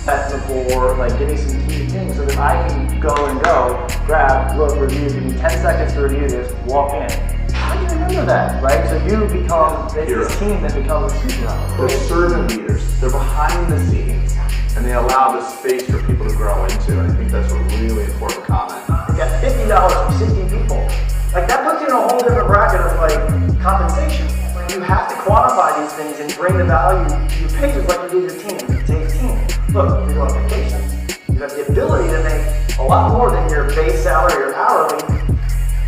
set the board, like give me some key things so that I can go, grab, look, review, give me 10 seconds to review this, walk in. How do you remember that, right? So you become this team that becomes a superpower. They're servant leaders. They're behind the scenes, and they allow the space for people to grow into. And I think that's a really important comment. You got $50 from 60 people. Like that puts you in a whole different bracket of like compensation. You have to quantify these things and bring the value to your pages like you do your team. Today's team. Look, you're on vacation. You have the ability to make a lot more than your base salary or hourly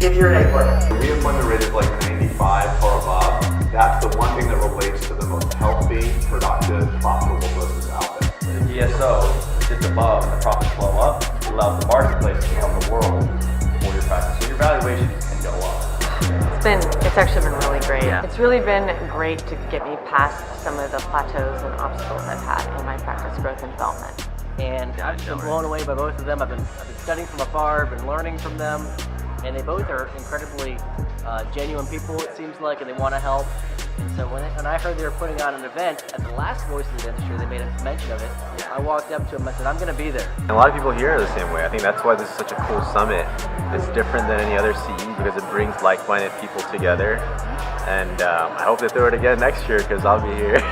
if you're an A player. The reemployment rate is like 95 or above. That's the one thing that relates to the most healthy, productive, profitable business out there. The DSO sits above and the profits flow up. It allows the marketplace to become the world for your practice. So your valuation can go up. It's actually been really great. Yeah. It's really been great to get me past some of the plateaus and obstacles I've had in my practice growth and development. And I've been blown away by both of them. I've been studying from afar, I've been learning from them, and they both are incredibly genuine people, it seems like, and they want to help. And so when I heard they were putting on an event at the last Voice of the Dentistry, they made a mention of it. I walked up to them and I said, I'm going to be there. And a lot of people here are the same way. I think that's why this is such a cool summit. It's different than any other CE because it brings like-minded people together. And I hope they throw it again next year because I'll be here.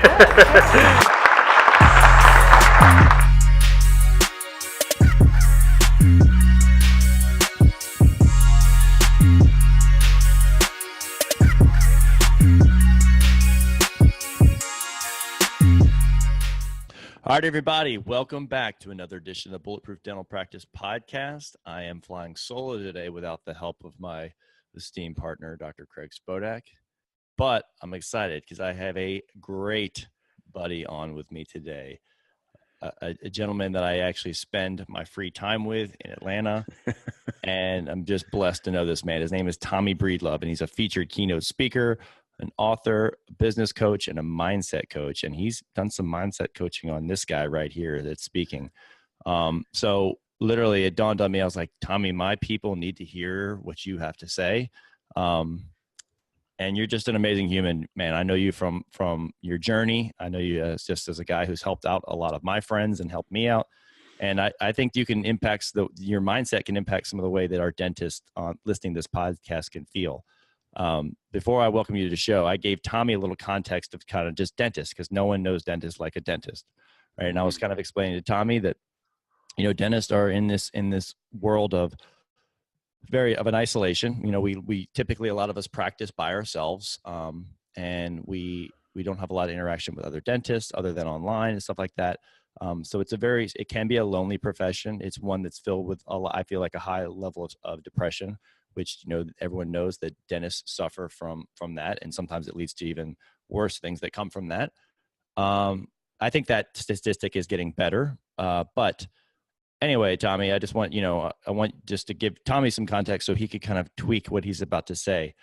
All right, everybody, welcome back to another edition of the Bulletproof Dental Practice Podcast. I am flying solo today without the help of my esteemed partner, Dr. Craig Spodak, but I'm excited because I have a great buddy on with me today, a gentleman that I actually spend my free time with in Atlanta, and I'm just blessed to know this man. His name is Tommy Breedlove, and he's a featured keynote speaker, an author, a business coach, and a mindset coach. And he's done some mindset coaching on this guy right here that's speaking. So literally it dawned on me. I was like, Tommy, my people need to hear what you have to say. And you're just an amazing human, man. I know you from your journey. I know you just as a guy who's helped out a lot of my friends and helped me out. And I think you can impact your mindset can impact some of the way that our dentists listening to this podcast can feel. Before I welcome you to the show, I gave Tommy a little context of kind of just dentists because no one knows dentists like a dentist, right? And I was kind of explaining to Tommy that, you know, dentists are in this world of an isolation. You know, we typically, a lot of us practice by ourselves, and we don't have a lot of interaction with other dentists other than online and stuff like that. So it can be a lonely profession. It's one that's filled with I feel like a high level of depression, which, you know, everyone knows that dentists suffer from that. And sometimes it leads to even worse things that come from that. I think that statistic is getting better. But anyway, Tommy, I want just to give Tommy some context so he could kind of tweak what he's about to say.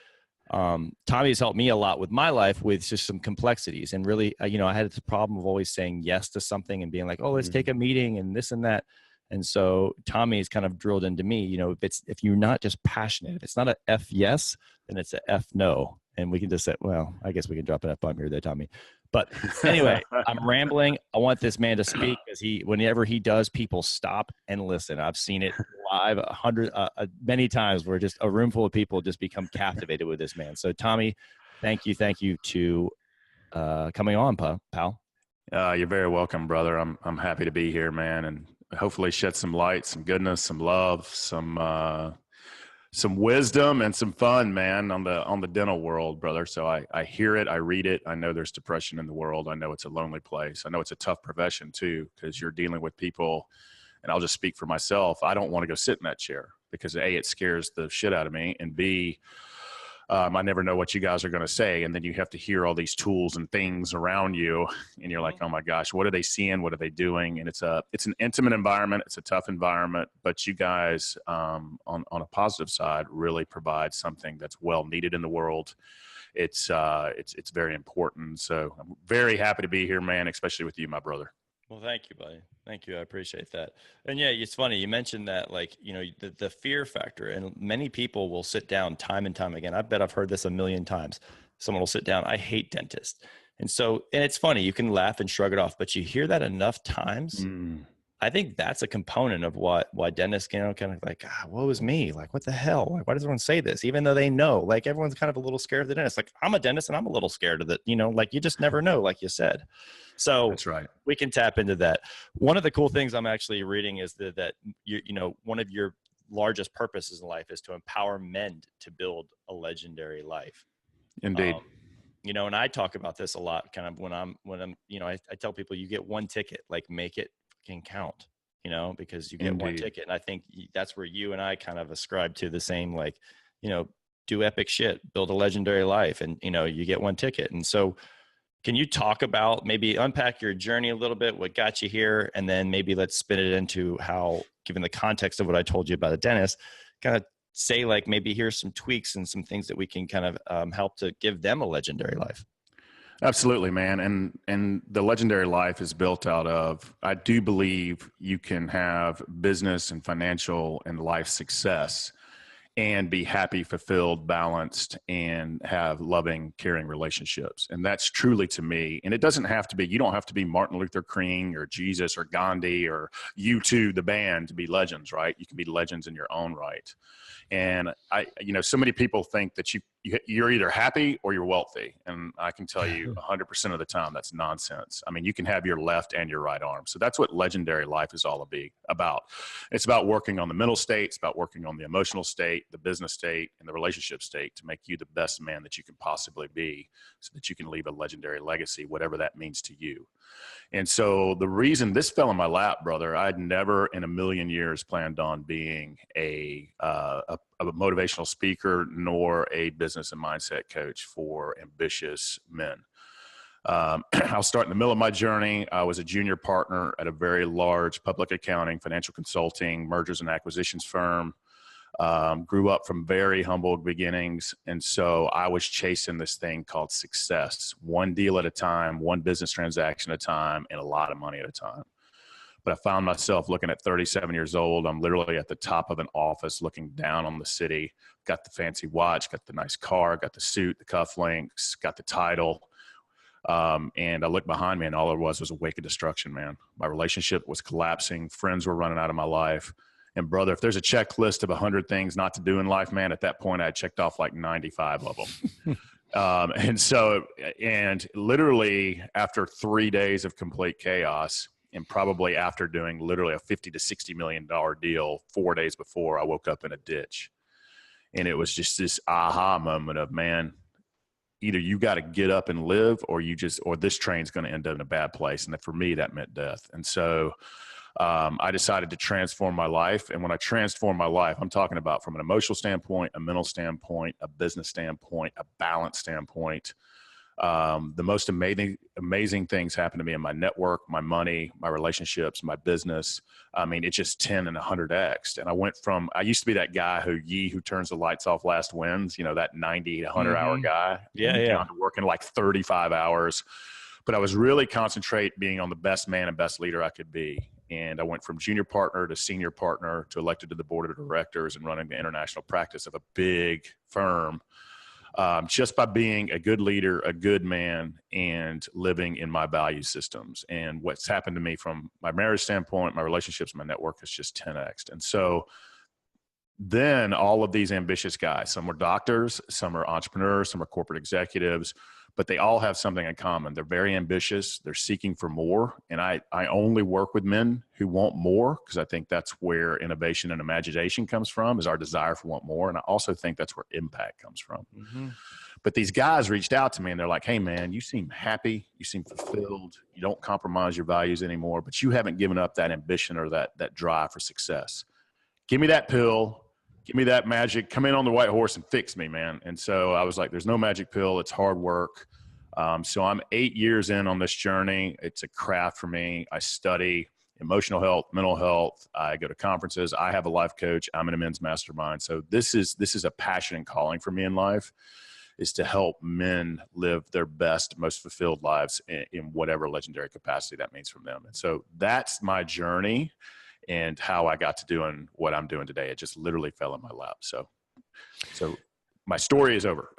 Tommy's helped me a lot with my life with just some complexities. And really, I had this problem of always saying yes to something and being like, oh, let's take a meeting and this and that. And so Tommy's kind of drilled into me, you know, if you're not just passionate, if it's not a F yes, then it's a F no. And we can just say, well, I guess we can drop an F bomb here there, Tommy. But anyway, I'm rambling. I want this man to speak because whenever he does, people stop and listen. I've seen it live many times where just a room full of people just become captivated with this man. So Tommy, thank you to coming on, pal. You're very welcome, brother. I'm happy to be here, man, and hopefully shed some light, some goodness, some love, some wisdom, and some fun, man, on the dental world, brother. So I hear it, I read it. I know there's depression in the world. I know it's a lonely place. I know it's a tough profession too, because you're dealing with people, and I'll just speak for myself. I don't want to go sit in that chair because A, it scares the shit out of me, and B, I never know what you guys are going to say. And then you have to hear all these tools and things around you. And you're like, oh my gosh, what are they seeing? What are they doing? And it's an intimate environment. It's a tough environment, but you guys, on a positive side, really provide something that's well needed in the world. It's very important. So I'm very happy to be here, man, especially with you, my brother. Well, thank you, buddy. Thank you. I appreciate that. And yeah, it's funny. You mentioned that, like, you know, the fear factor, and many people will sit down time and time again. I bet I've heard this a million times. Someone will sit down, I hate dentists. And it's funny, you can laugh and shrug it off, but you hear that enough times I think that's a component of why dentists, kind of like, woe is me. Like, what the hell? Like, why does everyone say this? Even though they know, like, everyone's kind of a little scared of the dentist. Like, I'm a dentist and I'm a little scared of it, like, you just never know, like you said. So That's right. we can tap into that. One of the cool things I'm actually reading is that one of your largest purposes in life is to empower men to build a legendary life. Indeed. And I talk about this a lot kind of when I'm, I tell people, you get one ticket, like, make it can count, because you get one ticket. And I think that's where you and I kind of ascribe to the same, like, do epic shit, build a legendary life, and, you get one ticket. And so can you talk about, maybe unpack your journey a little bit, what got you here, and then maybe let's spin it into how, given the context of what I told you about a dentist, kind of say, like, maybe here's some tweaks and some things that we can kind of help to give them a legendary life. Absolutely, man. And the legendary life is built out of, I do believe you can have business and financial and life success and be happy, fulfilled, balanced, and have loving, caring relationships. And that's truly, to me, and it doesn't have to be, you don't have to be Martin Luther King or Jesus or Gandhi or U2, the band, to be legends, right? You can be legends in your own right. And so many people think that you're either happy or you're wealthy. And I can tell you 100% of the time, that's nonsense. I mean, you can have your left and your right arm. So that's what legendary life is all about. It's about working on the mental state. It's about working on the emotional state, the business state, and the relationship state to make you the best man that you can possibly be, so that you can leave a legendary legacy, whatever that means to you. And so the reason this fell in my lap, brother, I'd never in a million years planned on being a motivational speaker nor a business and mindset coach for ambitious men. I'll start in the middle of my journey. I was a junior partner at a very large public accounting, financial consulting, mergers and acquisitions firm. Grew up from very humble beginnings. And so I was chasing this thing called success, one deal at a time, one business transaction at a time, and a lot of money at a time. But I found myself looking at 37 years old. I'm literally at the top of an office looking down on the city, got the fancy watch, got the nice car, got the suit, the cufflinks, got the title. And I looked behind me and all it was a wake of destruction, man. My relationship was collapsing. Friends were running out of my life. And brother, if there's a checklist of 100 things not to do in life, man, at that point I had checked off like 95 of them. And literally after 3 days of complete chaos, and probably after doing literally a $50 to $60 million deal 4 days before, I woke up in a ditch. And it was just this aha moment of, man, either you got to get up and live, or this train's going to end up in a bad place. And for me, that meant death. And so I decided to transform my life. And when I transform my life, I'm talking about from an emotional standpoint, a mental standpoint, a business standpoint, a balance standpoint. The most amazing things happened to me in my network, my money, my relationships, my business. I mean, it's just 10 and 100x. And I used to be that guy who turns the lights off last wins, that 90 to 100 hour guy. Down to working like 35 hours. But I was really concentrate being on the best man and best leader I could be. And I went from junior partner to senior partner to elected to the board of directors and running the international practice of a big firm. Just by being a good leader, a good man, and living in my value systems. And what's happened to me from my marriage standpoint, my relationships, my network is just 10x. And so then all of these ambitious guys, some are doctors, some are entrepreneurs, some are corporate executives, but they all have something in common. They're very ambitious. They're seeking for more. And I only work with men who want more, because I think that's where innovation and imagination comes from, is our desire for want more. And I also think that's where impact comes from. Mm-hmm. But these guys reached out to me and they're like, hey man, you seem happy. You seem fulfilled. You don't compromise your values anymore, but you haven't given up that ambition or that drive for success. Give me that pill. Give me that magic, come in on the white horse and fix me, man. And so I was like, there's no magic pill. It's hard work. So I'm 8 years in on this journey. It's a craft for me. I study emotional health, mental health. I go to conferences. I have a life coach. I'm in a men's mastermind. So this is a passion and calling for me in life, is to help men live their best, most fulfilled lives in whatever legendary capacity that means from them. And so that's my journey. And how I got to doing what I'm doing today. It just literally fell in my lap. So my story is over.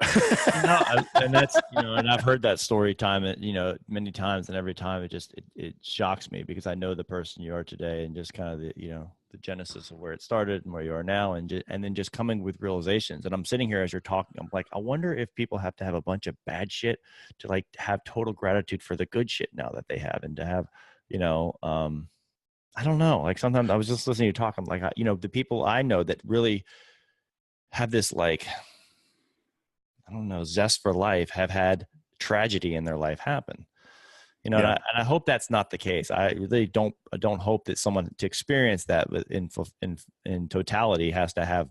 And that's, and I've heard that story many times, and every time it shocks me, because I know the person you are today, and just kind of the genesis of where it started and where you are now, and then just coming with realizations. And I'm sitting here as you're talking, I'm like, I wonder if people have to have a bunch of bad shit to like have total gratitude for the good shit now that they have, and to have, I don't know, like sometimes I was just listening to you talk, I'm like, the people I know that really have this, like, I don't know, zest for life, have had tragedy in their life happen. And I hope that's not the case. I really don't hope that someone to experience that in totality has to have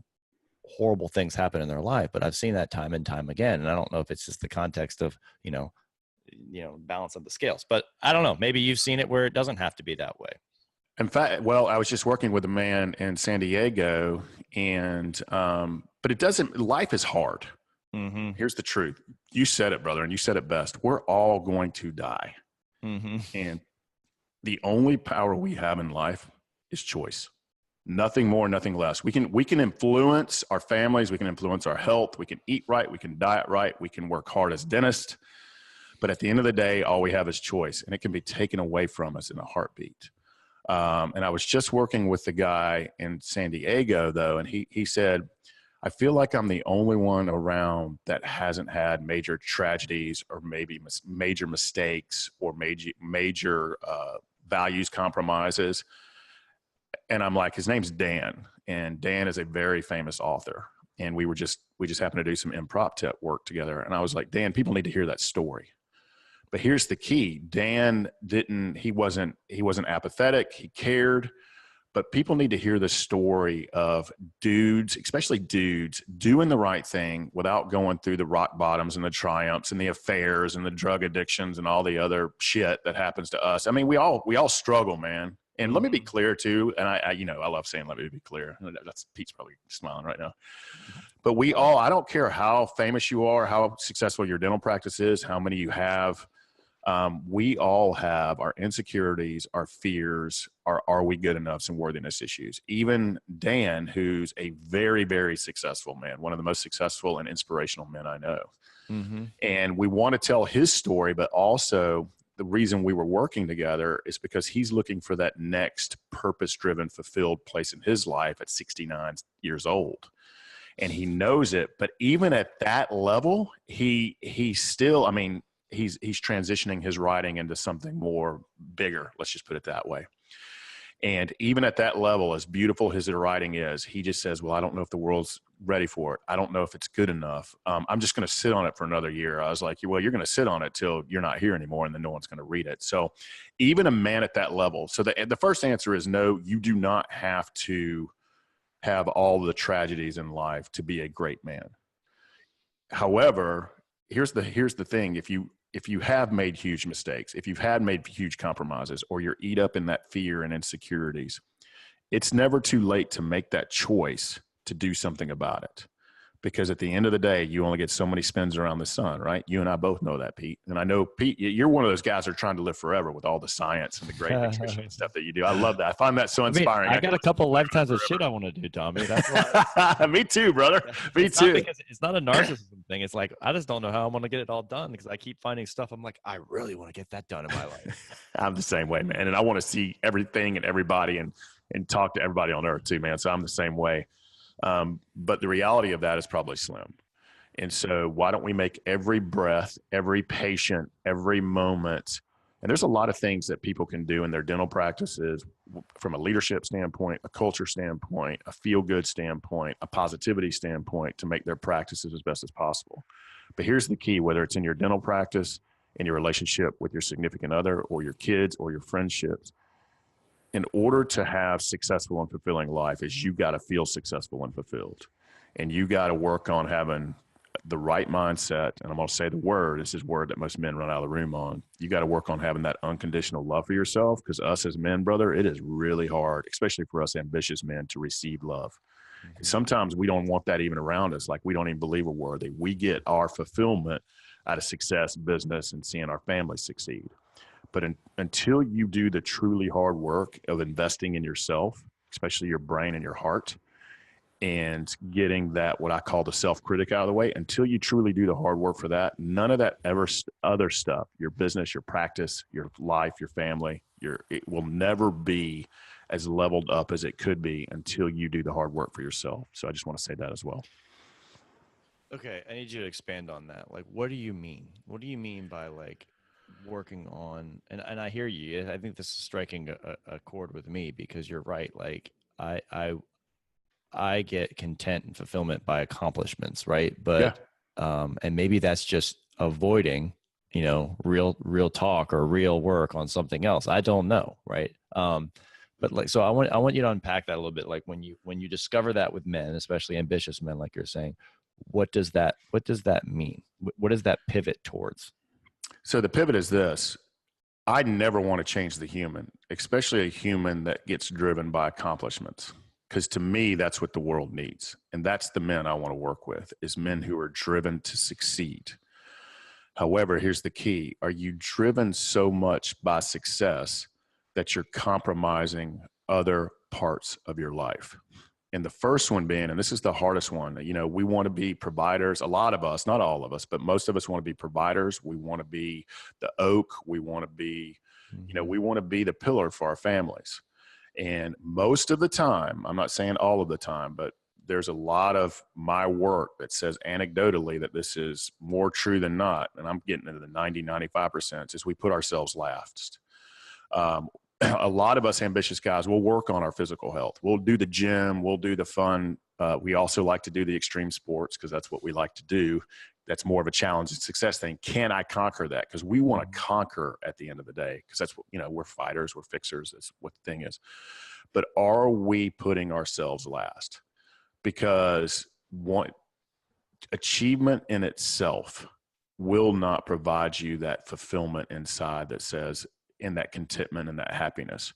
horrible things happen in their life. But I've seen that time and time again. And I don't know if it's just the context of, balance of the scales, but I don't know, maybe you've seen it where it doesn't have to be that way. In fact, well, I was just working with a man in San Diego, and, but it doesn't, life is hard. Mm-hmm. Here's the truth. You said it, brother, and you said it best. We're all going to die. Mm-hmm. And the only power we have in life is choice. Nothing more, nothing less. We can influence our families. We can influence our health. We can eat right. We can diet right. We can work hard as dentists. But at the end of the day, all we have is choice, and it can be taken away from us in a heartbeat. And I was just working with the guy in San Diego, though, and he said, I feel like I'm the only one around that hasn't had major tragedies, or maybe major mistakes, or major values compromises. And I'm like, his name's Dan, and Dan is a very famous author. And we just happened to do some improv tech work together. And I was like, Dan, people need to hear that story. But here's the key. Dan he wasn't apathetic. He cared. But people need to hear the story of dudes, especially dudes, doing the right thing without going through the rock bottoms and the triumphs and the affairs and the drug addictions and all the other shit that happens to us. I mean, we all struggle, man. And let me be clear too. And I love saying, let me be clear. That's Pete's probably smiling right now. But I don't care how famous you are, how successful your dental practice is, how many you have. We all have our insecurities, our fears, are we good enough, some worthiness issues. Even Dan, who's a very, very successful man, one of the most successful and inspirational men I know. Mm-hmm. And we want to tell his story, but also the reason we were working together is because he's looking for that next purpose-driven, fulfilled place in his life at 69 years old. And he knows it, but even at that level, he still, I mean, he's transitioning his writing into something more bigger. Let's just put it that way. And even at that level, as beautiful as the writing is, he just says, well, I don't know if the world's ready for it. I don't know if it's good enough. I'm just going to sit on it for another year. I was like, well, you're going to sit on it till you're not here anymore, and then no one's going to read it. So even a man at that level. So the first answer is no, you do not have to have all the tragedies in life to be a great man. However, here's the thing. If you have made huge mistakes, if you've made huge compromises, or you're eat up in that fear and insecurities, it's never too late to make that choice to do something about it. Because at the end of the day, you only get so many spins around the sun, right? You and I both know that, Pete. And I know, Pete, you're one of those guys that are trying to live forever with all the science and the great nutrition and stuff that you do. I love that. I find that so inspiring. I got a couple lifetimes of shit I want to do, Tommy. That's why. Me too, brother. Me too. It's not a narcissism thing. It's like, I just don't know how I'm going to get it all done, because I keep finding stuff. I'm like, I really want to get that done in my life. I'm the same way, man. And I want to see everything and everybody and talk to everybody on earth too, man. So I'm the same way. But the reality of that is probably slim. And so why don't we make every breath, every patient, every moment, and there's a lot of things that people can do in their dental practices from a leadership standpoint, a culture standpoint, a feel-good standpoint, a positivity standpoint, to make their practices as best as possible. But here's the key, whether it's in your dental practice, in your relationship with your significant other, or your kids, or your friendships, in order to have successful and fulfilling life, is you got to feel successful and fulfilled. And you got to work on having the right mindset. And I'm going to say the word, this is a word that most men run out of the room on. You got to work on having that unconditional love for yourself, because us as men, brother, it is really hard, especially for us ambitious men, to receive love. Mm-hmm. Sometimes we don't want that even around us. Like, we don't even believe we're worthy. We get our fulfillment out of success, business, and seeing our family succeed. But until you do the truly hard work of investing in yourself, especially your brain and your heart, and getting that, what I call the self-critic, out of the way. Until you truly do the hard work for that, none of that other stuff, your business, your practice, your life, your family, it will never be as leveled up as it could be until you do the hard work for yourself. So I just want to say that as well. Okay, I need you to expand on that. Like, what do you mean? What do you mean by like working on? And I hear you. I think this is striking a chord with me, because you're right. Like, I get content and fulfillment by accomplishments, right? But and maybe that's just avoiding, real talk or real work on something else. I don't know, right? But like, so I want you to unpack that a little bit. Like when you discover that with men, especially ambitious men, like you're saying, what does that mean? What does that pivot towards? So the pivot is this: I never want to change the human, especially a human that gets driven by accomplishments. Because to me, that's what the world needs. And that's the men I want to work with, is men who are driven to succeed. However, here's the key. Are you driven so much by success that you're compromising other parts of your life? And the first one being, and this is the hardest one, we want to be providers. A lot of us, not all of us, but most of us want to be providers. We want to be the oak. We want to be, we want to be the pillar for our families. And most of the time, I'm not saying all of the time, but there's a lot of my work that says anecdotally that this is more true than not. And I'm getting into the 90, 95%, is we put ourselves last. A lot of us ambitious guys will work on our physical health. We'll do the gym. We'll do the fun. We also like to do the extreme sports because that's what we like to do. That's more of a challenge and success thing. Can I conquer that? Because we want to conquer at the end of the day, because that's what, we're fighters, we're fixers. That's what the thing is. But are we putting ourselves last? Because achievement in itself will not provide you that fulfillment inside that says, in that contentment and that happiness.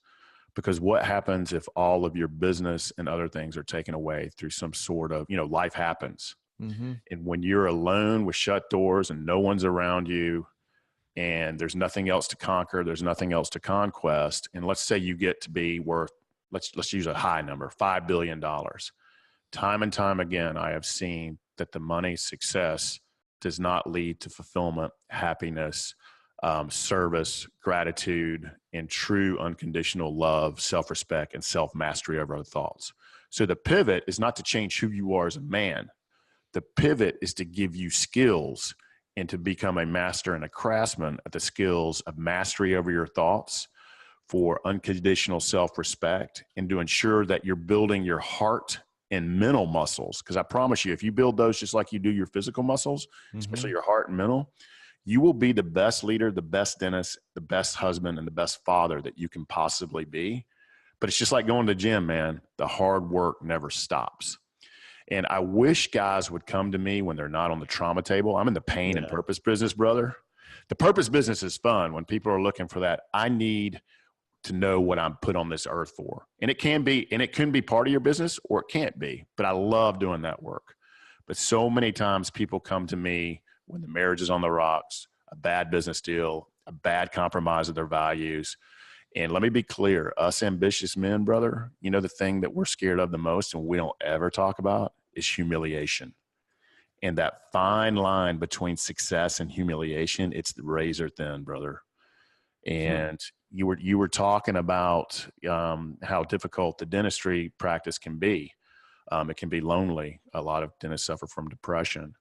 Because what happens if all of your business and other things are taken away through some sort of, life happens. Mm-hmm. And when you're alone with shut doors and no one's around you and there's nothing else to conquer, there's nothing else to conquest. And let's say you get to be worth, let's use a high number, $5 billion. Time and time again, I have seen that the money success does not lead to fulfillment, happiness, service, gratitude, and true unconditional love, self-respect, and self-mastery over our thoughts. So the pivot is not to change who you are as a man. The pivot is to give you skills and to become a master and a craftsman at the skills of mastery over your thoughts, for unconditional self-respect, and to ensure that you're building your heart and mental muscles. Because I promise you, if you build those just like you do your physical muscles, especially your heart and mental, you will be the best leader, the best dentist, the best husband, and the best father that you can possibly be. But it's just like going to the gym, man. The hard work never stops. And I wish guys would come to me when they're not on the trauma table. I'm in the pain and purpose business, brother. The purpose business is fun when people are looking for that. I need to know what I'm put on this earth for. And it can be part of your business, or it can't be. But I love doing that work. But so many times people come to me when the marriage is on the rocks, a bad business deal, a bad compromise of their values. And let me be clear, us ambitious men, brother, the thing that we're scared of the most and we don't ever talk about is humiliation. And that fine line between success and humiliation, it's razor thin, brother. And you were talking about how difficult the dentistry practice can be. It can be lonely. A lot of dentists suffer from depression.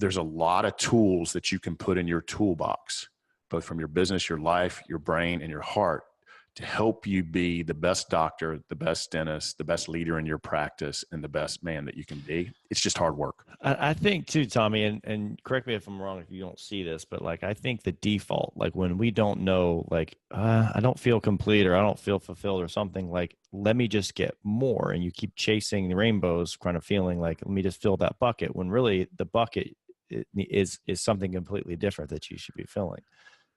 There's a lot of tools that you can put in your toolbox, both from your business, your life, your brain, and your heart, to help you be the best doctor, the best dentist, the best leader in your practice, and the best man that you can be. It's just hard work. I think too, Tommy, and correct me if I'm wrong if you don't see this, but like, I think the default, like when we don't know, like, I don't feel complete or I don't feel fulfilled or something, like, let me just get more. And you keep chasing the rainbows, kind of feeling like, let me just fill that bucket, when really the bucket is something completely different that you should be filling.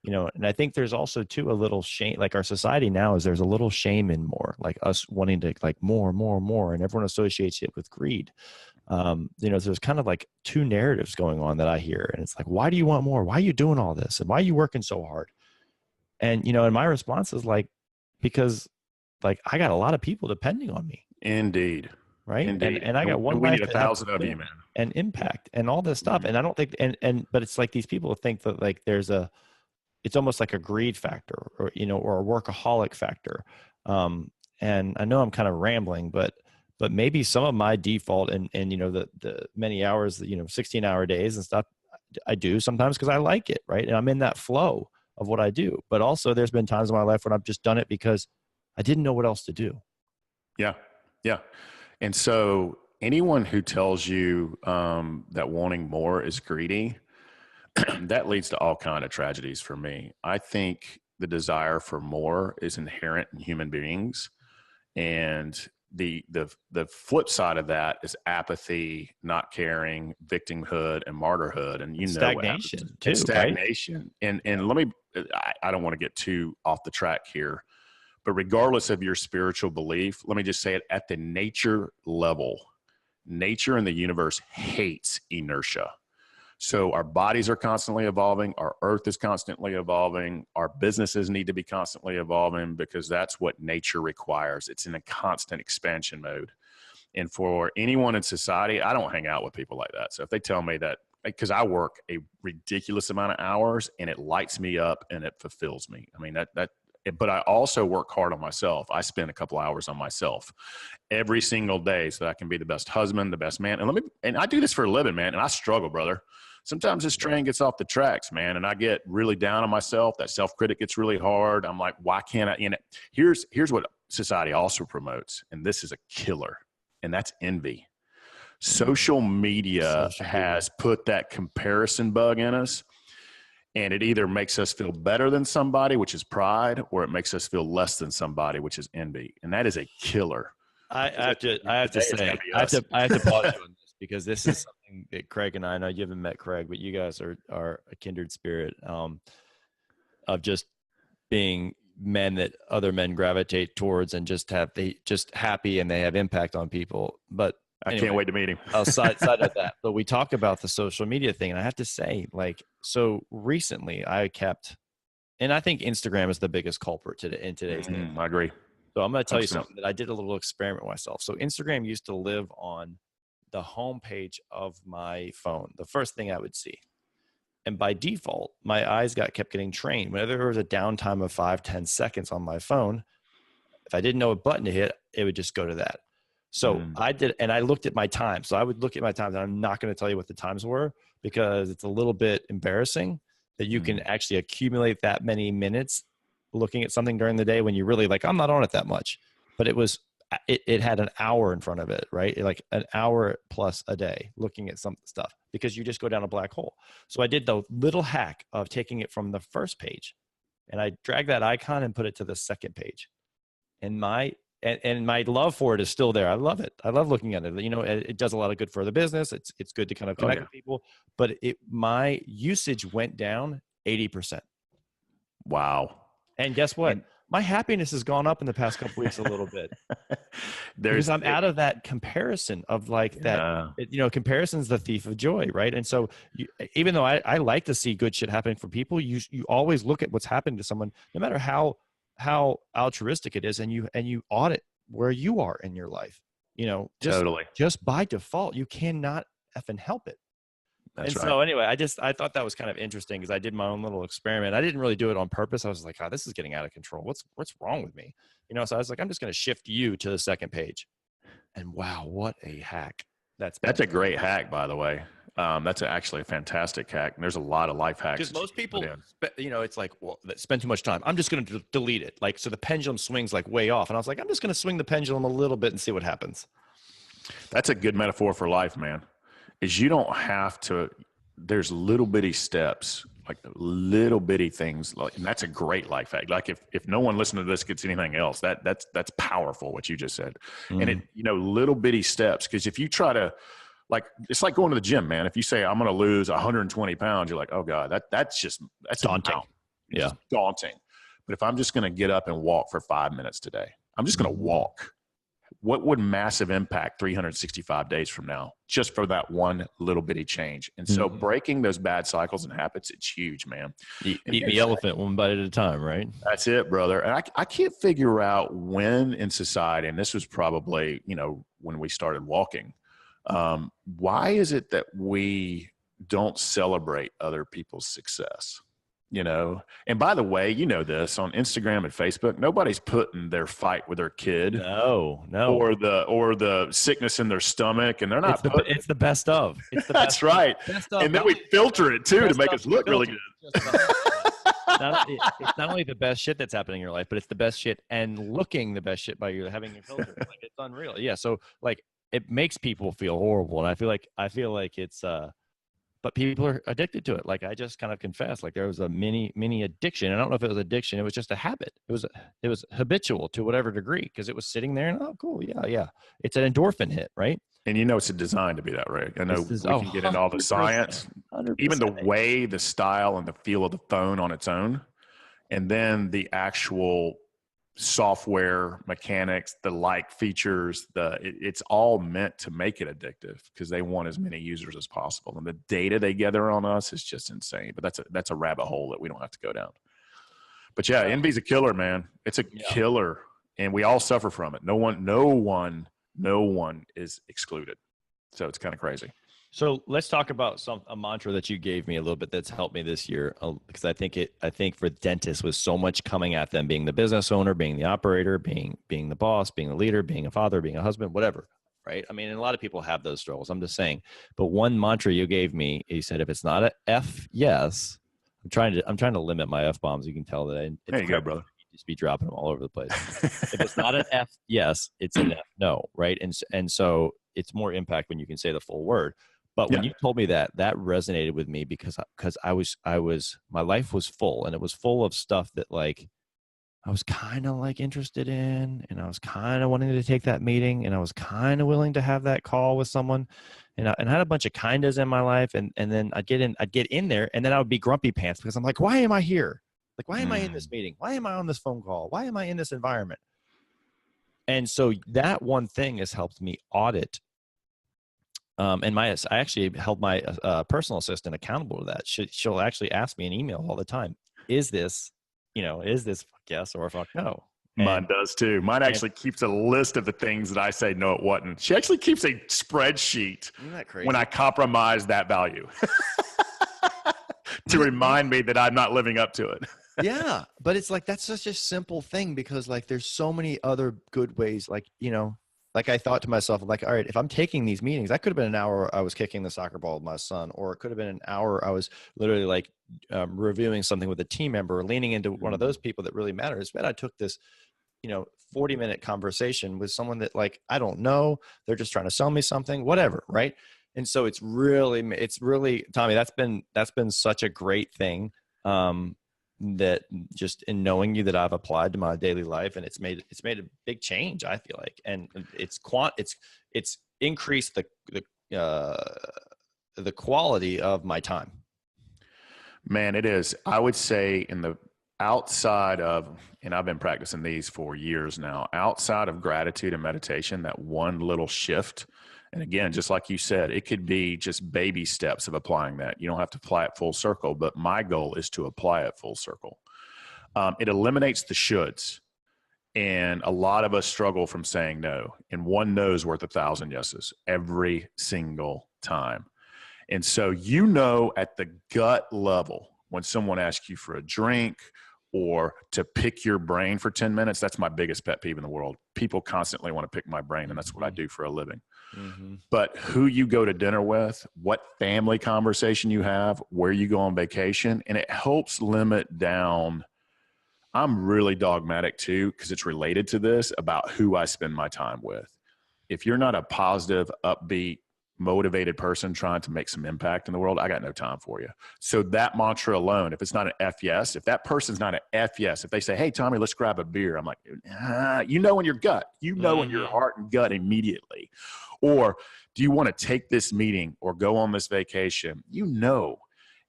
And I think there's also too a little shame, like our society now there's a little shame in more, like us wanting to like more, and everyone associates it with greed. There's kind of like two narratives going on that I hear, and it's like, why do you want more? Why are you doing all this? And why are you working so hard? And, and my response is like, because like I got a lot of people depending on me. Indeed. right? Indeed. And I got one we life need to have 1,000 of you, man. and impact and all this stuff. And I don't think, but it's like these people think that like it's almost like a greed factor or, or a workaholic factor. And I know I'm kind of rambling, but maybe some of my default and the many hours, 16-hour days and stuff I do sometimes because I like it, right? And I'm in that flow of what I do. But also there's been times in my life when I've just done it because I didn't know what else to do. Yeah. Yeah. And so anyone who tells you that wanting more is greedy, that leads to all kind of tragedies for me. I think the desire for more is inherent in human beings. And the flip side of that is apathy, not caring, victimhood, and martyrhood. And stagnation too, stagnation. Right? And let me, I don't want to get too off the track here, but regardless of your spiritual belief, let me just say it at the nature level. Nature and the universe hates inertia. So our bodies are constantly evolving. Our earth is constantly evolving. Our businesses need to be constantly evolving because that's what nature requires. It's in a constant expansion mode. And for anyone in society, I don't hang out with people like that. So if they tell me that, because I work a ridiculous amount of hours and it lights me up and it fulfills me. I mean, but I also work hard on myself. I spend a couple hours on myself every single day so that I can be the best husband, the best man. And I do this for a living, man. And I struggle, brother. Sometimes this train gets off the tracks, man, and I get really down on myself. That self-critic gets really hard. I'm like, why can't I? Here's what society also promotes, and this is a killer, and that's envy. Social media has put that comparison bug in us, and it either makes us feel better than somebody, which is pride, or it makes us feel less than somebody, which is envy, and that is a killer. I have to pause you on this because this is something that Craig and I know you haven't met Craig, but you guys are a kindred spirit of just being men that other men gravitate towards and just happy and they have impact on people. But anyway, I can't wait to meet him. Side of that, but we talk about the social media thing, and I have to say, like, so recently and I think Instagram is the biggest culprit in today's game. I agree. So I'm going to tell you something that I did a little experiment with myself. So Instagram used to live on the homepage of my phone, the first thing I would see. And by default, my eyes kept getting trained. Whenever there was a downtime of 5-10 seconds on my phone, if I didn't know what button to hit, it would just go to that. So I did, and I looked at my time. So I would look at my times, and I'm not going to tell you what the times were because it's a little bit embarrassing that you can actually accumulate that many minutes looking at something during the day when you really like, I'm not on it that much, but it had an hour in front of it, right? Like an hour plus a day looking at some stuff because you just go down a black hole. So I did the little hack of taking it from the first page and I dragged that icon and put it to the second page. And my love for it is still there. I love it. I love looking at it. It does a lot of good for the business. It's good to kind of connect with people, but my usage went down 80%. Wow. And guess what? My happiness has gone up in the past couple weeks a little bit because I'm out of that comparison of comparison's the thief of joy. Right. And so even though I like to see good shit happening for people, you always look at what's happening to someone, no matter how altruistic it is. And you audit where you are in your life, just by default, you cannot effing help it. That's right. So anyway, I thought that was kind of interesting because I did my own little experiment. I didn't really do it on purpose. I was like, this is getting out of control. What's wrong with me? So I was like, I'm just going to shift you to the second page. And wow, what a hack. That's a great hack, by the way. That's actually a fantastic hack. And there's a lot of life hacks. Because most people, it's like, well, spend too much time. I'm just going to delete it. Like, so the pendulum swings like way off. And I was like, I'm just going to swing the pendulum a little bit and see what happens. That's a good metaphor for life, man. Is you don't have to, there's little bitty steps, like little bitty things. And that's a great life hack. Like if no one listening to this gets anything else, that's powerful what you just said. And little bitty steps. Cause if you try to it's like going to the gym, man. If you say, I'm going to lose 120 pounds, you're like, oh God, that's daunting. It's daunting. But if I'm just going to get up and walk for 5 minutes today, I'm just going to walk. what would massive impact 365 days from now just for that one little bitty change? And so breaking those bad cycles and habits, it's huge, man. Eat the elephant one bite at a time, right? That's it, brother. And I can't figure out when in society, and this was probably, when we started walking, why is it that we don't celebrate other people's success? And by the way, this on Instagram and Facebook, nobody's putting their fight with their kid, no, or the sickness in their stomach, and they're not. It's the best of. It's the That's best right. Best of. And then we filter it too to make us look really good. It's not only the best shit that's happening in your life, but it's the best shit and looking the best shit by you having your filter. Like, it's unreal. Yeah. So like it makes people feel horrible, and I feel like it's but people are addicted to it. Like I just kind of confessed, like there was a mini addiction. I don't know if it was addiction. It was just a habit. It was habitual to whatever degree, because it was sitting there and, oh, cool. Yeah. It's an endorphin hit, right? And it's designed to be that, right? I know we can get into all the science, 100%. even the way, the style, and the feel of the phone on its own. And then the actual software mechanics, the features, it's all meant to make it addictive because they want as many users as possible. And the data they gather on us is just insane. But that's a rabbit hole that we don't have to go down. But yeah, envy's a killer, man. It's a killer, and we all suffer from it. No one is excluded. So it's kind of crazy. So let's talk about a mantra that you gave me a little bit that's helped me this year, because I think for dentists with so much coming at them, being the business owner, being the operator, being the boss, being the leader, being a father, being a husband, whatever, right? I mean, and a lot of people have those struggles. I'm just saying. But one mantra you gave me, you said, if it's not a F yes, I'm trying to limit my F bombs. You can tell that there you go, brother. Just be dropping them all over the place. If it's not an F yes, it's an F no, right? And so it's more impact when you can say the full word. But when you told me that resonated with me because my life was full, and it was full of stuff that like I was kind of like interested in, and I was kind of wanting to take that meeting, and I was kind of willing to have that call with someone, and I had a bunch of kindas in my life, and then I'd get in there, and then I would be grumpy pants because I'm like, why am I here? Like, why am I in this meeting? Why am I on this phone call? Why am I in this environment? And so that one thing has helped me audit. And I actually held my personal assistant accountable to that. She'll actually ask me an email all the time. Is this fuck yes or fuck no? Mine does too. Mine actually keeps a list of the things that I say no, it wasn't. She actually keeps a spreadsheet. Isn't that crazy? When I compromise that value to remind me that I'm not living up to it. Yeah, but it's like that's such a simple thing because like there's so many other good ways. Like I thought to myself, like, all right, if I'm taking these meetings, that could have been an hour I was kicking the soccer ball with my son, or it could have been an hour I was literally like reviewing something with a team member, or leaning into one of those people that really matter. Instead, I took this, 40-minute conversation with someone that like, I don't know, they're just trying to sell me something, whatever. Right. And so it's really, Tommy, that's been such a great thing. That just in knowing you that I've applied to my daily life, and it's made a big change, I feel like, and it's increased the quality of my time. Man, it is. I would say outside of, and I've been practicing these for years now, outside of gratitude and meditation, that one little shift. And again, just like you said, it could be just baby steps of applying that. You don't have to apply it full circle, but my goal is to apply it full circle. It eliminates the shoulds. And a lot of us struggle from saying no. And one no is worth 1,000 yeses every single time. And so, at the gut level, when someone asks you for a drink or to pick your brain for 10 minutes, that's my biggest pet peeve in the world. People constantly want to pick my brain, and that's what I do for a living. Mm-hmm. But who you go to dinner with, what family conversation you have, where you go on vacation, and it helps limit down. I'm really dogmatic too, because it's related to this, about who I spend my time with. If you're not a positive, upbeat, motivated person trying to make some impact in the world, I got no time for you. So that mantra alone, if it's not an F yes, if that person's not an F yes, if they say, hey, Tommy, let's grab a beer, I'm like, in your gut, in your heart and gut immediately. Or do you want to take this meeting or go on this vacation?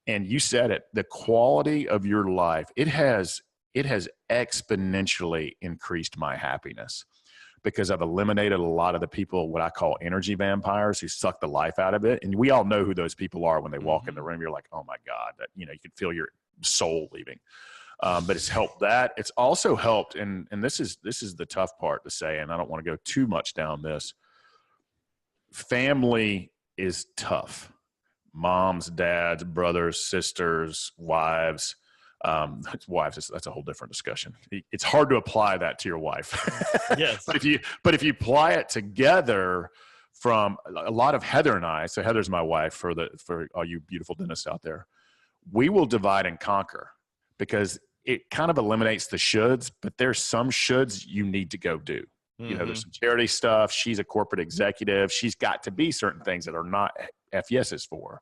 And you said it, the quality of your life, it has exponentially increased my happiness, because I've eliminated a lot of the people, what I call energy vampires, who suck the life out of it. And we all know who those people are when they walk in the room. You're like, oh my God, that, you know, you can feel your soul leaving. But it's helped that. It's also helped, and this is the tough part to say, and I don't want to go too much down this. Family is tough. Moms, dads, brothers, sisters, wives. Wives, that's a whole different discussion. It's hard to apply that to your wife. Yes. But if you apply it together, from a lot of Heather and I, so Heather's my wife, for all you beautiful dentists out there, we will divide and conquer, because it kind of eliminates the shoulds, but there's some shoulds you need to go do. You know, there's some charity stuff. She's a corporate executive. She's got to be certain things that are not FESs for.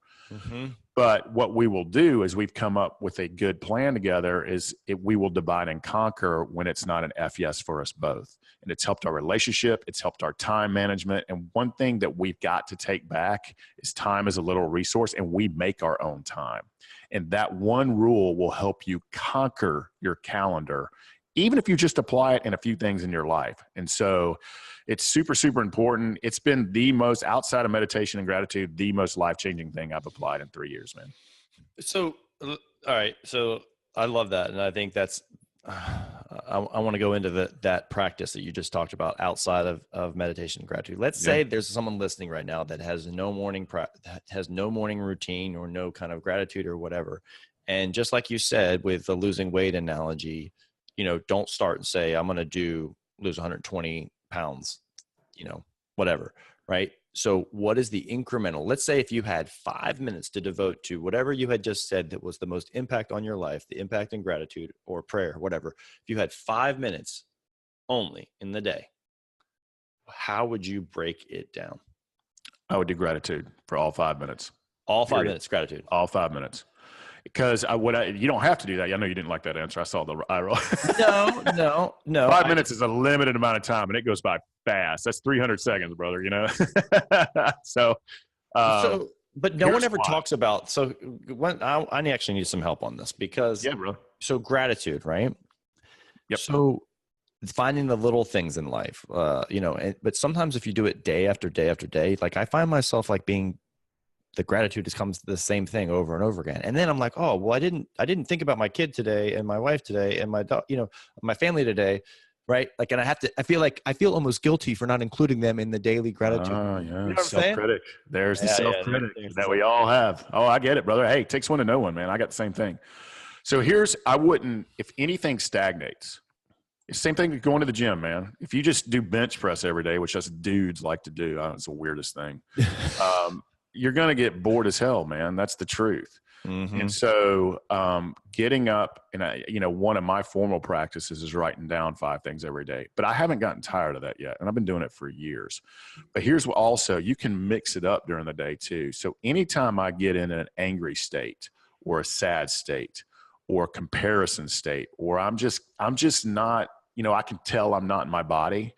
But what we will do is, we've come up with a good plan together, is we will divide and conquer when it's not an FES for us both. And it's helped our relationship. It's helped our time management. And one thing that we've got to take back is time is a little resource, and we make our own time. And that one rule will help you conquer your calendar, even if you just apply it in a few things in your life. And so it's super, super important. It's been the most, outside of meditation and gratitude, the most life-changing thing I've applied in 3 years, man. So, all right. So I love that. And I think that's, I want to go into that practice that you just talked about outside of meditation and gratitude. Let's say there's someone listening right now that has no morning routine, or no kind of gratitude or whatever. And just like you said, with the losing weight analogy, you know, don't start and say, I'm going to lose 120 pounds, you know, whatever. Right. So what is the incremental? Let's say if you had 5 minutes to devote to whatever you had just said that was the most impact on your life, the impact in gratitude or prayer, whatever. If you had 5 minutes only in the day, how would you break it down? I would do gratitude for all 5 minutes. All 5 minutes gratitude. All 5 minutes. Because you don't have to do that. I know you didn't like that answer. I saw the eye roll. No. 5 minutes is a limited amount of time, and it goes by fast. That's 300 seconds, brother, you know? But no one ever talks about, I actually need some help on this, because bro. So gratitude, right? Yep. So finding the little things in life, you know, but sometimes if you do it day after day after day, like I find myself like the gratitude just comes the same thing over and over again. And then I'm like, oh, well, I didn't think about my kid today, and my wife today, and my dog, you know, my family today. Right. Like, and I feel almost guilty for not including them in the daily gratitude. Oh, yeah. You know what I'm saying? Self-critic. There's the self-critic that we all have. Oh, I get it, brother. Hey, it takes one to know one, man. I got the same thing. So if anything stagnates, it's the same thing with going to the gym, man. If you just do bench press every day, which us dudes like to do, it's the weirdest thing. You're going to get bored as hell, man. That's the truth. And so getting up, and one of my formal practices is writing down 5 things every day, but I haven't gotten tired of that yet. And I've been doing it for years. But here's what also, you can mix it up during the day too. So anytime I get in an angry state, or a sad state, or a comparison state, or I'm just not, I can tell I'm not in my body.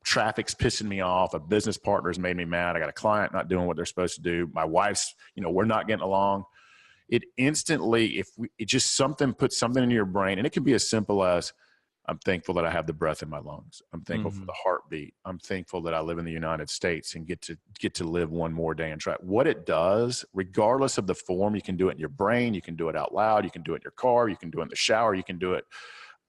Traffic's pissing me off. A business partner's made me mad. I got a client not doing what they're supposed to do. My wife's, we're not getting along. It instantly, puts something in your brain, and it can be as simple as, I'm thankful that I have the breath in my lungs. I'm thankful for the heartbeat. I'm thankful that I live in the United States and get to live one more day and try. What it does, regardless of the form, you can do it in your brain. You can do it out loud. You can do it in your car. You can do it in the shower. You can do it.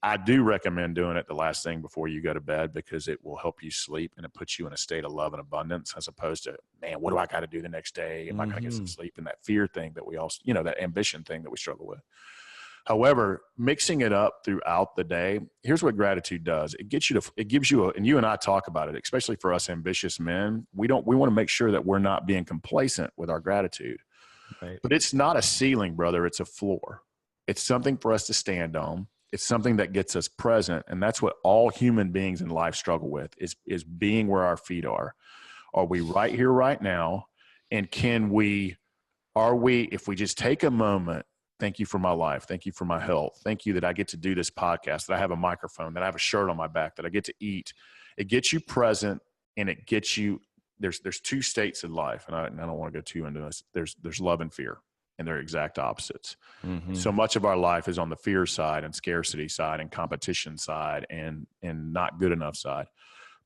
I do recommend doing it the last thing before you go to bed, because it will help you sleep, and it puts you in a state of love and abundance, as opposed to, man, what do I got to do the next day? Am I going to get some sleep? And that fear thing that we all, that ambition thing that we struggle with. However, mixing it up throughout the day, here's what gratitude does. It gives you and you and I talk about it, especially for us ambitious men. We want to make sure that we're not being complacent with our gratitude. Right. But it's not a ceiling, brother. It's a floor. It's something for us to stand on. It's something that gets us present. And that's what all human beings in life struggle with, is being where our feet are. Are we right here, right now? And if we just take a moment, thank you for my life. Thank you for my health. Thank you that I get to do this podcast, that I have a microphone, that I have a shirt on my back, that I get to eat. It gets you present, and it gets you, there's 2 states in life. And I don't want to go too into this. There's love and fear. And they're exact opposites. So much of our life is on the fear side, and scarcity side, and competition side, and not good enough side.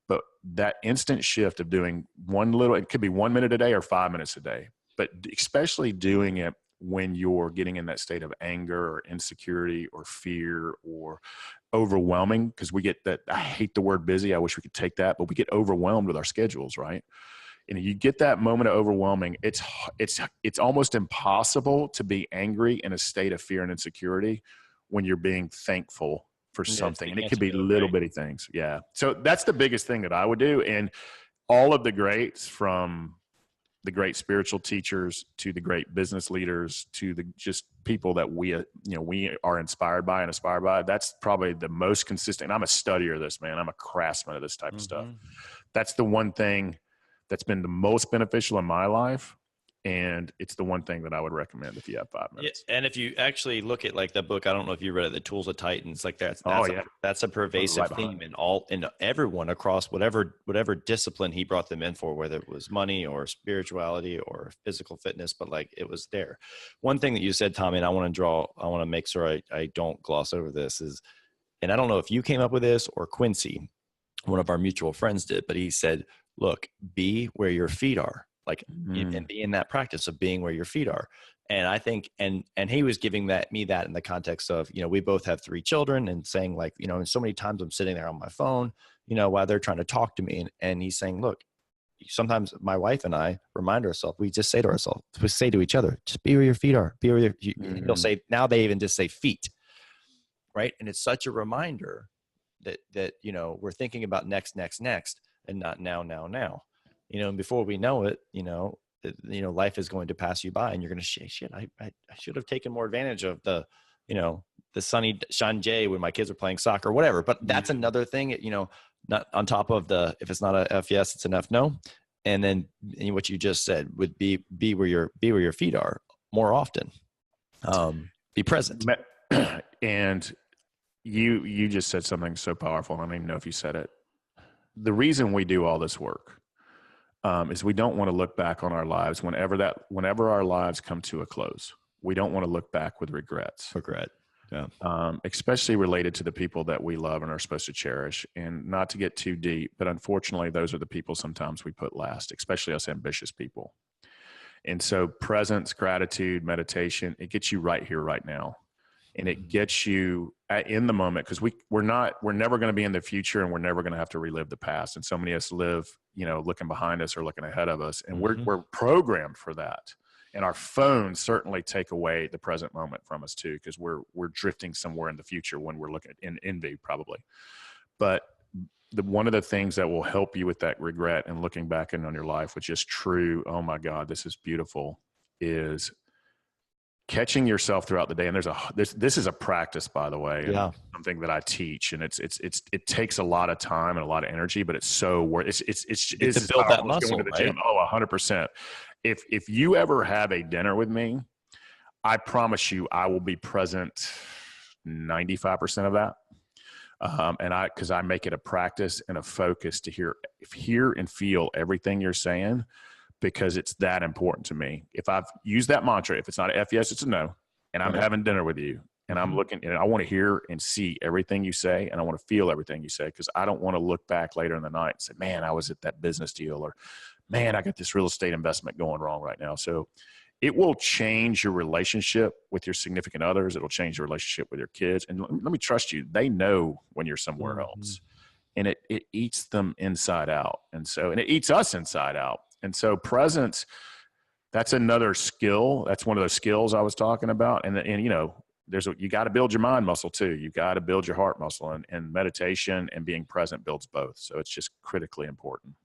But that instant shift of doing it could be 1 minute a day or 5 minutes a day, but especially doing it when you're getting in that state of anger or insecurity or fear or overwhelming, because we get that, I hate the word busy. I wish we could take that, but we get overwhelmed with our schedules, right? And you get that moment of overwhelming. It's almost impossible to be angry in a state of fear and insecurity when you're being thankful for something. And it could be little bitty things. Yeah. So that's the biggest thing that I would do. And all of the greats, from the great spiritual teachers to the great business leaders to the just people that we are inspired by and aspire by, that's probably the most consistent. I'm a studier of this, man. I'm a craftsman of this type of stuff. That's the one thing that's been the most beneficial in my life. And it's the one thing that I would recommend if you have 5 minutes. Yeah, and if you actually look at like the book, I don't know if you read it, The Tools of Titans, like that's a pervasive theme in everyone across whatever discipline he brought them in for, whether it was money or spirituality or physical fitness, but like it was there. One thing that you said, Tommy, and I want to make sure I don't gloss over this is, and I don't know if you came up with this or Quincy, one of our mutual friends did, but he said, look, be where your feet are. Like, and be in that practice of being where your feet are. And I think, and he was giving me that in the context of, we both have 3 children, and saying like, and so many times I'm sitting there on my phone, while they're trying to talk to me. And he's saying, look, sometimes my wife and I remind ourselves, we just say to each other, just be where your feet are, be where they'll say, now they even just say feet. Right. And it's such a reminder that, we're thinking about next, and not now. And before we know it, life is going to pass you by, and you're going to say, shit, I should have taken more advantage of the sunny Shanjay when my kids are playing soccer or whatever. But that's another thing, not on top of if it's not a F yes, it's an F no. And then what you just said would be where your feet are more often. Be present. And you just said something so powerful. I don't even know if you said it. The reason we do all this work is we don't want to look back on our lives whenever our lives come to a close. We don't want to look back with regret. Yeah. Especially related to the people that we love and are supposed to cherish. And not to get too deep, but unfortunately, those are the people sometimes we put last, especially us ambitious people. And so presence, gratitude, meditation, it gets you right here, right now. And it gets you in the moment, because we're never going to be in the future, and we're never going to have to relive the past. And so many of us live, looking behind us or looking ahead of us, and we're programmed for that. And our phones certainly take away the present moment from us too, because we're drifting somewhere in the future when we're looking in envy probably. But one of the things that will help you with that regret and looking back on your life with just true, oh my God, this is beautiful, is catching yourself throughout the day. And this is a practice, by the way, something that I teach, and it takes a lot of time and a lot of energy, but it's so worth it's to build that muscle, going to the gym. Oh, 100%. If you ever have a dinner with me, I promise you, I will be present 95% of that. Because I make it a practice and a focus to hear and feel everything you're saying, because it's that important to me. If I've used that mantra, if it's not an F yes, it's a no, and I'm having dinner with you, and I'm looking, and I want to hear and see everything you say, and I want to feel everything you say, because I don't want to look back later in the night and say, man, I was at that business deal, or man, I got this real estate investment going wrong right now. So it will change your relationship with your significant others. It'll change your relationship with your kids. And let me trust you, they know when you're somewhere else, and it eats them inside out. And it eats us inside out. And so presence, that's another skill. That's one of those skills I was talking about. And you got to build your mind muscle too. You got to build your heart muscle, and meditation and being present builds both. So it's just critically important.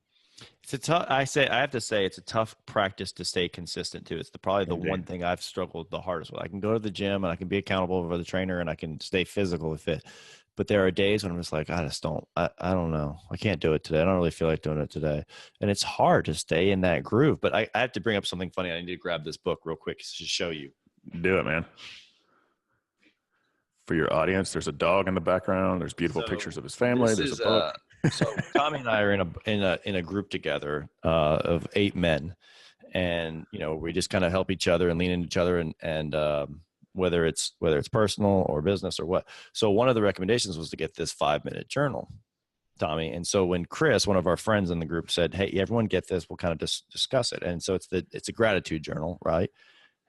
I have to say it's a tough practice to stay consistent to. It's probably the one thing I've struggled the hardest with. I can go to the gym and I can be accountable for the trainer, and I can stay physically fit. But there are days when I'm just like, I don't know. I can't do it today. I don't really feel like doing it today. And it's hard to stay in that groove. But I have to bring up something funny. I need to grab this book real quick to show you. Do it, man. For your audience, there's a dog in the background. There's beautiful pictures of his family. There's a book. So Tommy and I are in a group together of 8 men, and we just kind of help each other and lean into each other, and whether it's personal or business or what. So one of the recommendations was to get this 5-minute journal. Tommy. And so when Chris, one of our friends in the group, said, "Hey, everyone get this, we'll kind of discuss it." And so it's a gratitude journal, right?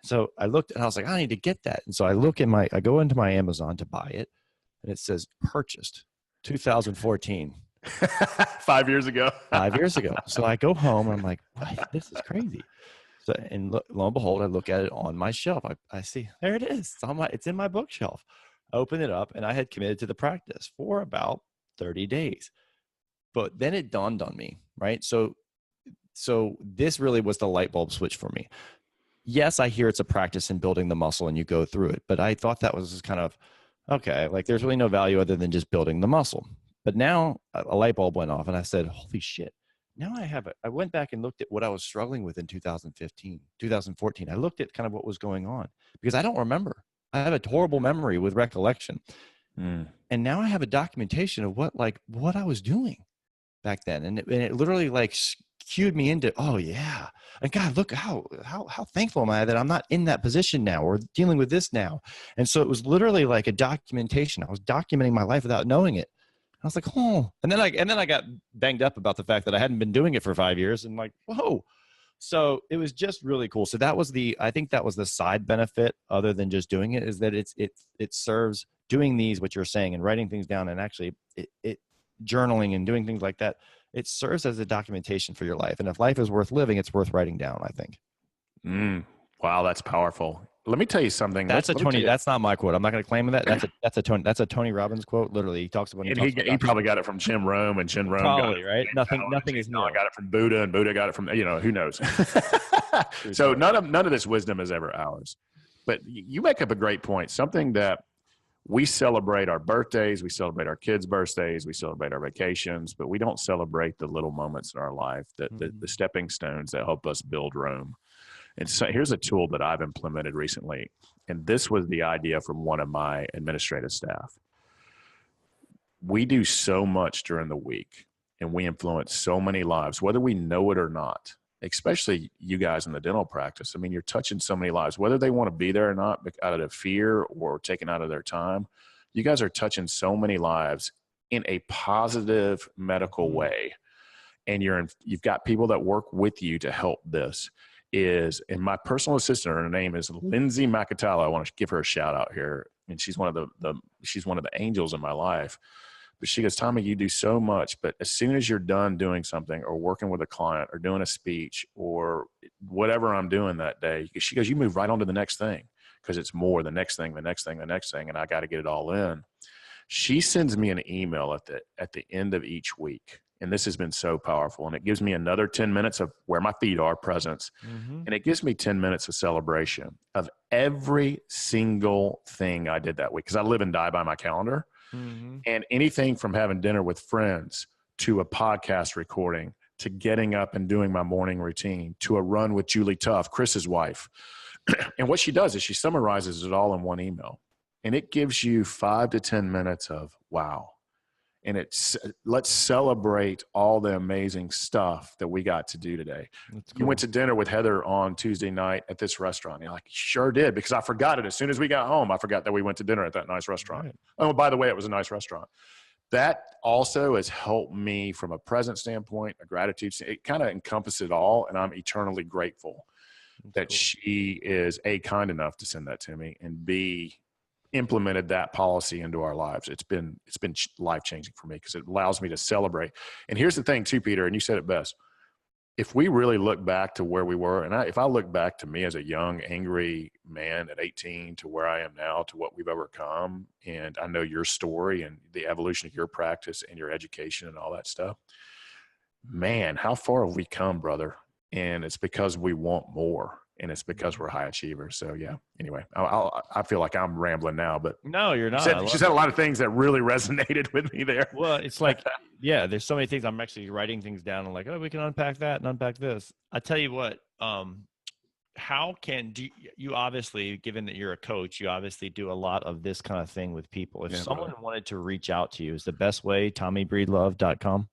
So I looked and I was like, I need to get that. And so I go into my Amazon to buy it, and it says purchased 2014. 5 years ago. 5 years ago. So I go home and I'm like, what? This is crazy. So, and lo and behold, I look at it on my shelf. I see, there it is. It's in my bookshelf. I open it up, and I had committed to the practice for about 30 days. But then it dawned on me, right? So this really was the light bulb switch for me. Yes, I hear it's a practice in building the muscle and you go through it, but I thought that was just kind of, okay, like there's really no value other than just building the muscle. But now a light bulb went off and I said, holy shit. Now I have it. I went back and looked at what I was struggling with in 2014. I looked at kind of what was going on because I don't remember. I have a horrible memory with recollection. And now I have a documentation of what I was doing back then. And it literally like cued me into, oh yeah. And God, look how thankful am I that I'm not in that position now or dealing with this now. And so it was literally like a documentation. I was documenting my life without knowing it. I was like, oh, and then I got banged up about the fact that I hadn't been doing it for 5 years, and like, whoa. So it was just really cool. So I think that was the side benefit other than just doing it, is that it serves doing what you're saying and writing things down, and actually it journaling and doing things like that. It serves as a documentation for your life. And if life is worth living, it's worth writing down, I think. Wow. That's powerful. Let me tell you something. That's not my quote. I'm not going to claim that. That's a Tony Robbins quote. Literally, he talks about. He probably got it from Jim Rome, and Jim Rome probably got it right. Nothing is new. I got it from Buddha, and Buddha got it from who knows. So none of this wisdom is ever ours. But you make up a great point. Something that we celebrate our birthdays, we celebrate our kids' birthdays, we celebrate our vacations, but we don't celebrate the little moments in our life, the stepping stones that help us build Rome. And so here's a tool that I've implemented recently. And this was the idea from one of my administrative staff. We do so much during the week, and we influence so many lives, whether we know it or not, especially you guys in the dental practice. I mean, you're touching so many lives, whether they want to be there or not, out of fear or taken out of their time. You guys are touching so many lives in a positive medical way. And you've got people that work with you to help this. And my personal assistant, her name is Lindsay Macatala. I want to give her a shout out here. And she's one of the angels in my life. But she goes, Tommy, you do so much, but as soon as you're done doing something or working with a client or doing a speech or whatever I'm doing that day, she goes, you move right on to the next thing, because it's more the next thing, and I got to get it all in. She sends me an email at the end of each week. And this has been so powerful. And it gives me another 10 minutes of where my feet are, presence. And it gives me 10 minutes of celebration of every single thing I did that week. Because I live and die by my calendar. And anything from having dinner with friends to a podcast recording to getting up and doing my morning routine to a run with Julie Tuff, Chris's wife. And what she does is she summarizes it all in one email. And it gives you 5 to 10 minutes of wow. And let's celebrate all the amazing stuff that we got to do today. Cool. You went to dinner with Heather on Tuesday night at this restaurant. And you're like, sure did, because I forgot it. As soon as we got home, I forgot that we went to dinner at that nice restaurant. Right. Oh, by the way, it was a nice restaurant. That also has helped me from a present standpoint, a gratitude. It kind of encompasses it all. And I'm eternally grateful that she is A, kind enough to send that to me, and B, implemented that policy into our lives. It's been life-changing for me because it allows me to celebrate. And here's the thing too, Peter, and you said it best. If we really look back to where we were, and if I look back to me as a young, angry man at 18 to where I am now, to what we've overcome, and I know your story and the evolution of your practice and your education and all that stuff, man, how far have we come, brother? And it's because we want more. And it's because we're high achievers. So yeah. Anyway, I feel like I'm rambling now, but no, you're not. She said a lot of things that really resonated with me there. Well, it's like, yeah, there's so many things. I'm actually writing things down and like, oh, we can unpack that and unpack this. I tell you what, how can you obviously, given that you're a coach, you obviously do a lot of this kind of thing with people. If someone wanted to reach out to you, is the best way TommyBreedlove.com?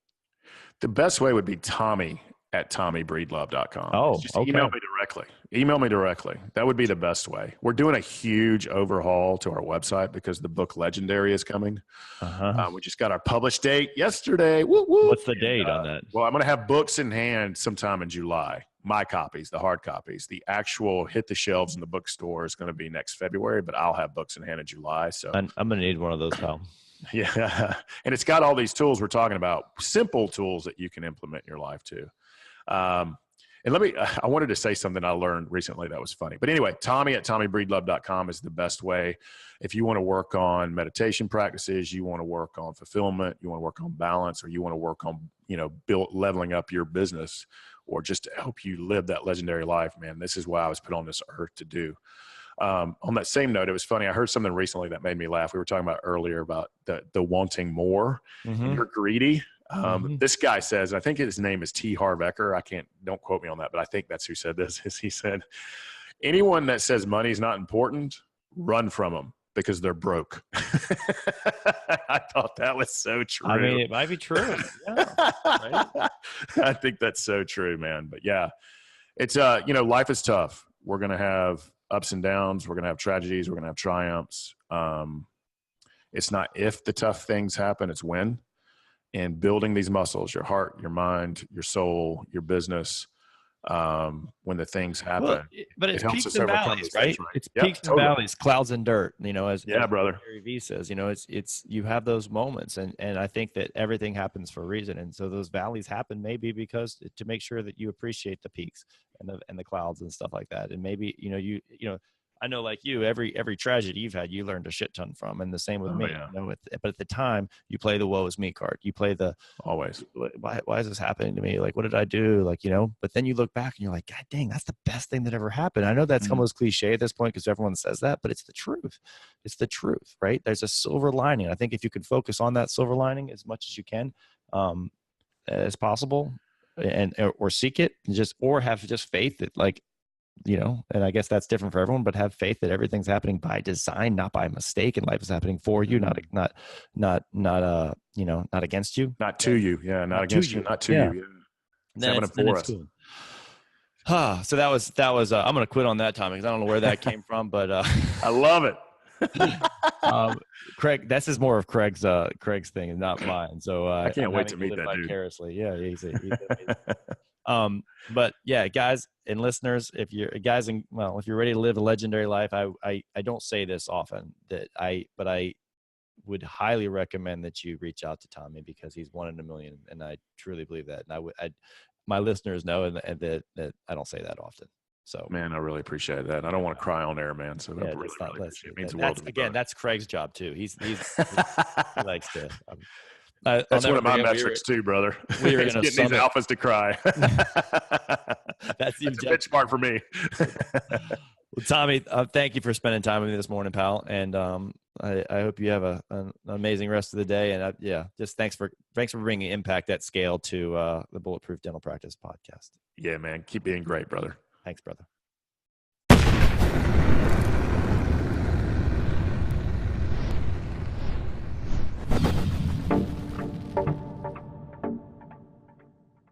The best way would be Tommy@TommyBreedlove.com. Oh, just okay. email me directly. Email me directly. That would be the best way. We're doing a huge overhaul to our website because the book Legendary is coming. We just got our published date yesterday. Woo, woo. What's the date on that? Well, I'm going to have books in hand sometime in July. My copies, the hard copies. The actual hit the shelves in the bookstore is going to be next February, but I'll have books in hand in July. So I'm going to need one of those, pal. Yeah. And it's got all these tools we're talking about, simple tools that you can implement in your life too. And I wanted to say something I learned recently that was funny. But anyway, Tommy at TommyBreedlove.com is the best way. If you want to work on meditation practices, you want to work on fulfillment, you want to work on balance, or you want to work on, leveling up your business, or just to help you live that legendary life, man, this is what I was put on this earth to do. On that same note, it was funny. I heard something recently that made me laugh. We were talking about earlier about the wanting more. And you're greedy. This guy says, I think his name is T. Harv Eker. Don't quote me on that, but I think that's who said this. He said, anyone that says money's not important, run from them because they're broke. I thought that was so true. I mean, it might be true. Yeah, right? I think that's so true, man. But yeah, it's, life is tough. We're going to have ups and downs. We're going to have tragedies. We're going to have triumphs. It's not if the tough things happen, it's when. And building these muscles, your heart, your mind, your soul, your business, when the things happen. Well, but it's helps peaks us and overcome valleys, these right? things, It's Yeah, peaks totally. and valleys, clouds and dirt, as brother. Gary Vee says, it's you have those moments, and I think that everything happens for a reason. And so those valleys happen maybe because to make sure that you appreciate the peaks and the clouds and stuff like that. And maybe, I know, like you, every tragedy you've had, you learned a shit ton from, and the same with me. Yeah. But at the time, you play the "woe is me" card. You play the always. Why is this happening to me? Like, what did I do? Like, But then you look back and you're like, God dang, that's the best thing that ever happened. I know that's almost cliche at this point because everyone says that, but it's the truth. It's the truth, right? There's a silver lining. I think if you can focus on that silver lining as much as you can, as possible, or seek it, or have just faith that and I guess that's different for everyone, but have faith that everything's happening by design, not by mistake, and life is happening for you, not against you, not to you. Yeah. Not against you, not to you. Yeah. It's happening for us. Cool. So that was, I'm going to quit on that, Tommy, because I don't know where that came from, but I love it. Craig, this is more of Craig's thing and not mine. So I can't wait to meet that dude. Vicariously. Yeah. He's but yeah, guys and listeners, if you're ready to live a legendary life, I don't say this often but I would highly recommend that you reach out to Tommy because he's 1 in a million. And I truly believe that. And my listeners know and that I don't say that often. So, man, I really appreciate that. I don't want to cry on air, man. So yeah, really it means the world to me. Again, that's Craig's job too. He likes to. That's one of my metrics too, brother. We were getting these alphas to cry. That's a benchmark for me. Well, Tommy, thank you for spending time with me this morning, pal. And I hope you have an amazing rest of the day. And just thanks for bringing impact at scale to the Bulletproof Dental Practice podcast. Yeah, man. Keep being great, brother. Thanks, brother.